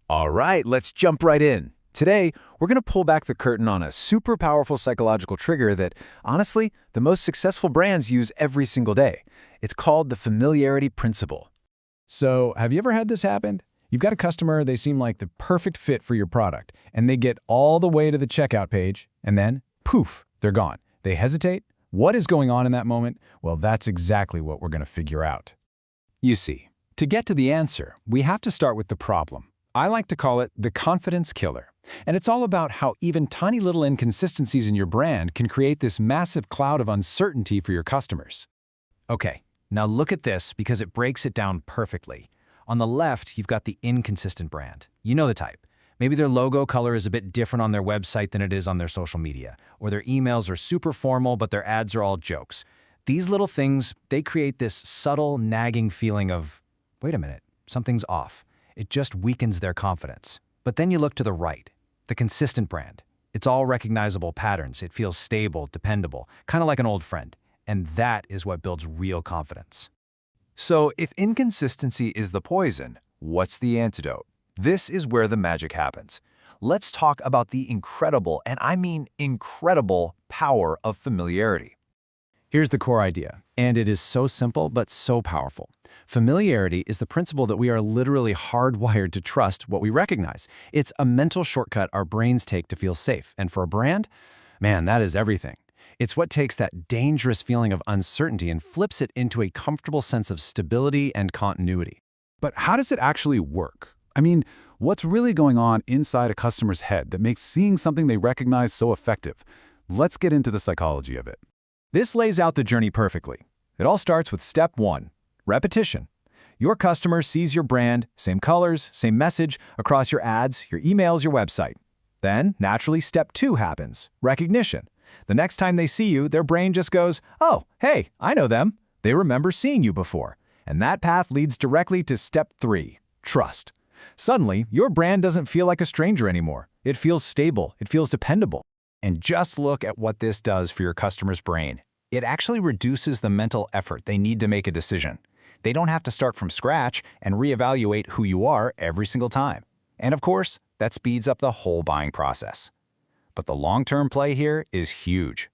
All right, let's jump right in. Today, we're going to pull back the curtain on a super powerful psychological trigger that, honestly, the most successful brands use every single day. It's called the familiarity principle. So, have you ever had this happen? You've got a customer, they seem like the perfect fit for your product, and they get all the way to the checkout page, and then, poof, they're gone. They hesitate. What is going on in that moment? Well, that's exactly what we're going to figure out. You see, to get to the answer, we have to start with the problem. I like to call it the confidence killer. And it's all about how even tiny little inconsistencies in your brand can create this massive cloud of uncertainty for your customers. Okay, now look at this because it breaks it down perfectly. On the left, you've got the inconsistent brand. You know the type. Maybe their logo color is a bit different on their website than it is on their social media, or their emails are super formal but their ads are all jokes. These little things, they create this subtle, nagging feeling of, wait a minute, something's off. It just weakens their confidence. But then you look to the right, the consistent brand. It's all recognizable patterns. It feels stable, dependable, kind of like an old friend. And that is what builds real confidence. So, if inconsistency is the poison, what's the antidote? This is where the magic happens. Let's talk about the incredible, and I mean incredible, power of familiarity. Here's the core idea, and it is so simple but so powerful. Familiarity is the principle that we are literally hardwired to trust what we recognize. It's a mental shortcut our brains take to feel safe, and for a brand, man, that is everything. It's what takes that dangerous feeling of uncertainty and flips it into a comfortable sense of stability and continuity. But how does it actually work? I mean, what's really going on inside a customer's head that makes seeing something they recognize so effective? Let's get into the psychology of it. This lays out the journey perfectly. It all starts with step 1, repetition. Your customer sees your brand, same colors, same message, across your ads, your emails, your website. Then, naturally, step 2 happens, recognition. The next time they see you, their brain just goes, oh, hey, I know them. They remember seeing you before. And that path leads directly to step 3, trust. Suddenly, your brand doesn't feel like a stranger anymore. It feels stable. It feels dependable. And just look at what this does for your customer's brain. It actually reduces the mental effort they need to make a decision. They don't have to start from scratch and reevaluate who you are every single time. And of course, that speeds up the whole buying process. But the long-term play here is huge.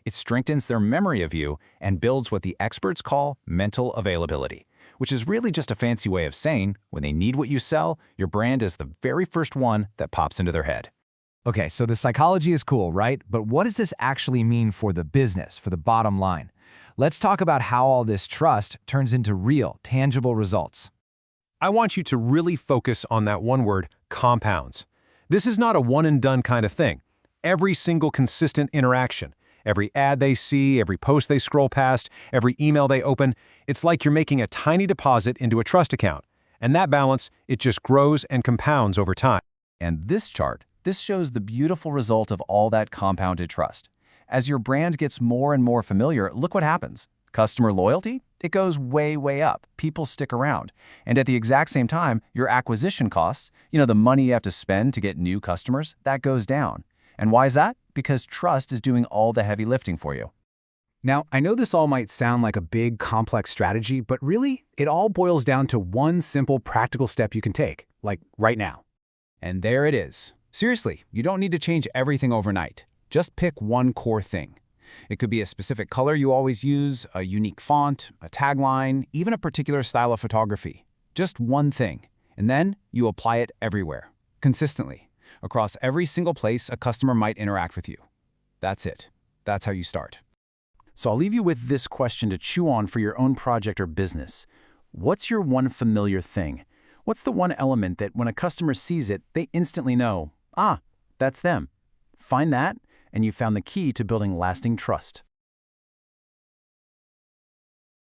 It strengthens their memory of you and builds what the experts call mental availability, which is really just a fancy way of saying when they need what you sell, your brand is the very first one that pops into their head. Okay, so the psychology is cool, right? But what does this actually mean for the business, for the bottom line? Let's talk about how all this trust turns into real, tangible results. I want you to really focus on that one word, compounds. This is not a one-and-done kind of thing. Every single consistent interaction, every ad they see, every post they scroll past, every email they open, it's like you're making a tiny deposit into a trust account. And that balance, it just grows and compounds over time. And this chart, this shows the beautiful result of all that compounded trust. As your brand gets more and more familiar, look what happens. Customer loyalty? It goes way, way up. People stick around. And at the exact same time, your acquisition costs, the money you have to spend to get new customers, that goes down. And why is that? Because trust is doing all the heavy lifting for you. Now, I know this all might sound like a big, complex strategy, but really, it all boils down to one simple, practical step you can take, like right now. And there it is. Seriously, you don't need to change everything overnight. Just pick one core thing. It could be a specific color you always use, a unique font, a tagline, even a particular style of photography. Just one thing. And then you apply it everywhere, consistently, across every single place a customer might interact with you. That's it. That's how you start. So I'll leave you with this question to chew on for your own project or business. What's your one familiar thing? What's the one element that when a customer sees it, they instantly know, ah, that's them? Find that, and you found the key to building lasting trust.